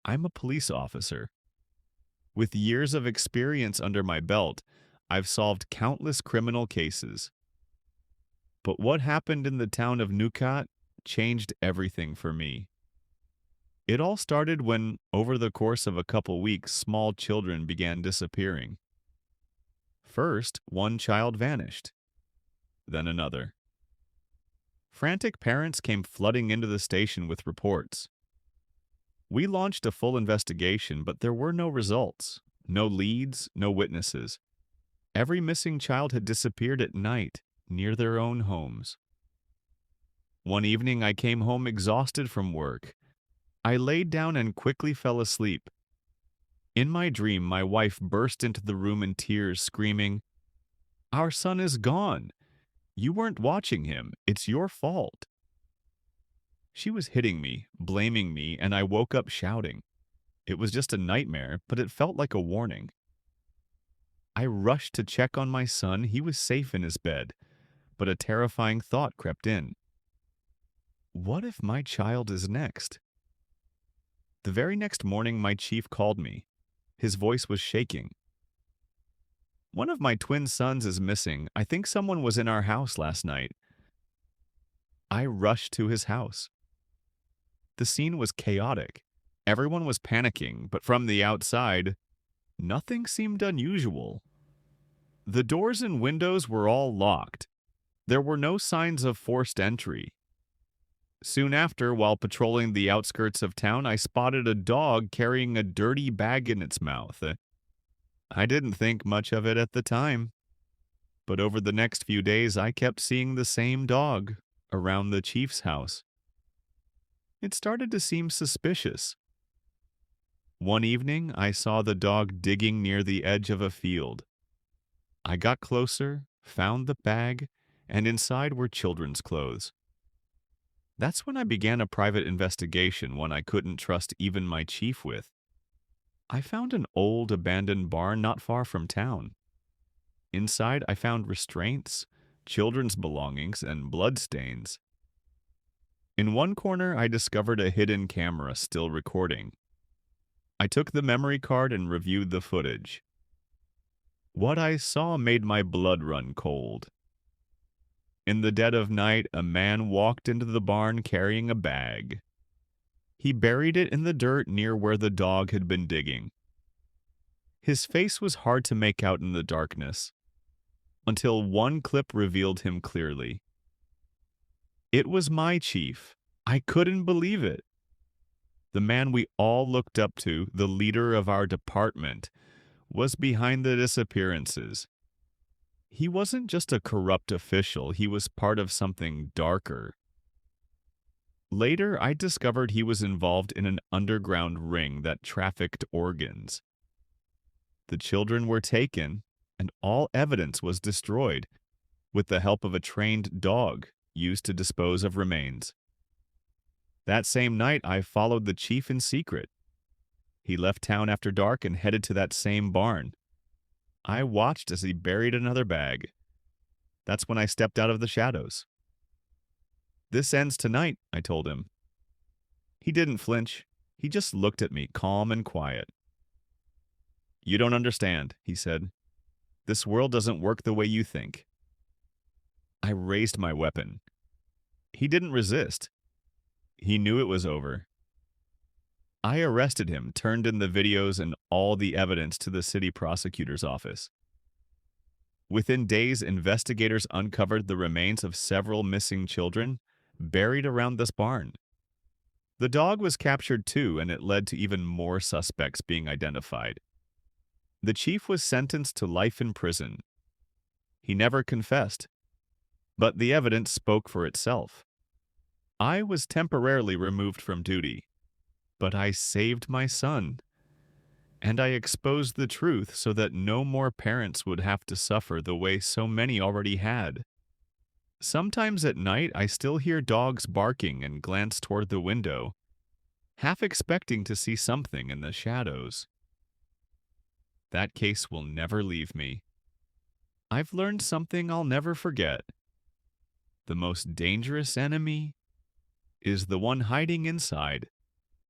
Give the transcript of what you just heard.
I'm a police officer. With years of experience under my belt, I've solved countless criminal cases. But what happened in the town of Nookat changed everything for me. It all started when, over the course of a couple weeks, small children began disappearing. First, one child vanished, then another. Frantic parents came flooding into the station with reports. We launched a full investigation, but there were no results, no leads, no witnesses. Every missing child had disappeared at night, near their own homes. One evening I came home exhausted from work. I laid down and quickly fell asleep. In my dream, my wife burst into the room in tears, screaming, "Our son is gone! You weren't watching him. It's your fault." She was hitting me, blaming me, and I woke up shouting. It was just a nightmare, but it felt like a warning. I rushed to check on my son. He was safe in his bed, but a terrifying thought crept in. What if my child is next? The very next morning, my chief called me. His voice was shaking. "One of my twin sons is missing. I think someone was in our house last night." I rushed to his house. The scene was chaotic. Everyone was panicking, but from the outside, nothing seemed unusual. The doors and windows were all locked. There were no signs of forced entry. Soon after, while patrolling the outskirts of town, I spotted a dog carrying a dirty bag in its mouth. I didn't think much of it at the time, but over the next few days I kept seeing the same dog around the chief's house. It started to seem suspicious. One evening, I saw the dog digging near the edge of a field. I got closer, found the bag, and inside were children's clothes. That's when I began a private investigation, one I couldn't trust even my chief with. I found an old abandoned barn not far from town. Inside, I found restraints, children's belongings, and bloodstains. In one corner, I discovered a hidden camera still recording. I took the memory card and reviewed the footage. What I saw made my blood run cold. In the dead of night, a man walked into the barn carrying a bag. He buried it in the dirt near where the dog had been digging. His face was hard to make out in the darkness, until one clip revealed him clearly. It was my chief. I couldn't believe it. The man we all looked up to, the leader of our department, was behind the disappearances. He wasn't just a corrupt official, he was part of something darker. Later, I discovered he was involved in an underground ring that trafficked organs. The children were taken, and all evidence was destroyed, with the help of a trained dog used to dispose of remains. That same night, I followed the chief in secret. He left town after dark and headed to that same barn. I watched as he buried another bag. That's when I stepped out of the shadows. "This ends tonight," I told him. He didn't flinch. He just looked at me, calm and quiet. "You don't understand," he said. "This world doesn't work the way you think." I raised my weapon. He didn't resist. He knew it was over. I arrested him, turned in the videos and all the evidence to the city prosecutor's office. Within days, investigators uncovered the remains of several missing children buried around this barn. The dog was captured too, and it led to even more suspects being identified. The chief was sentenced to life in prison. He never confessed, but the evidence spoke for itself. I was temporarily removed from duty, but I saved my son, and I exposed the truth so that no more parents would have to suffer the way so many already had. Sometimes at night, I still hear dogs barking and glance toward the window, half expecting to see something in the shadows. That case will never leave me. I've learned something I'll never forget. The most dangerous enemy is the one hiding inside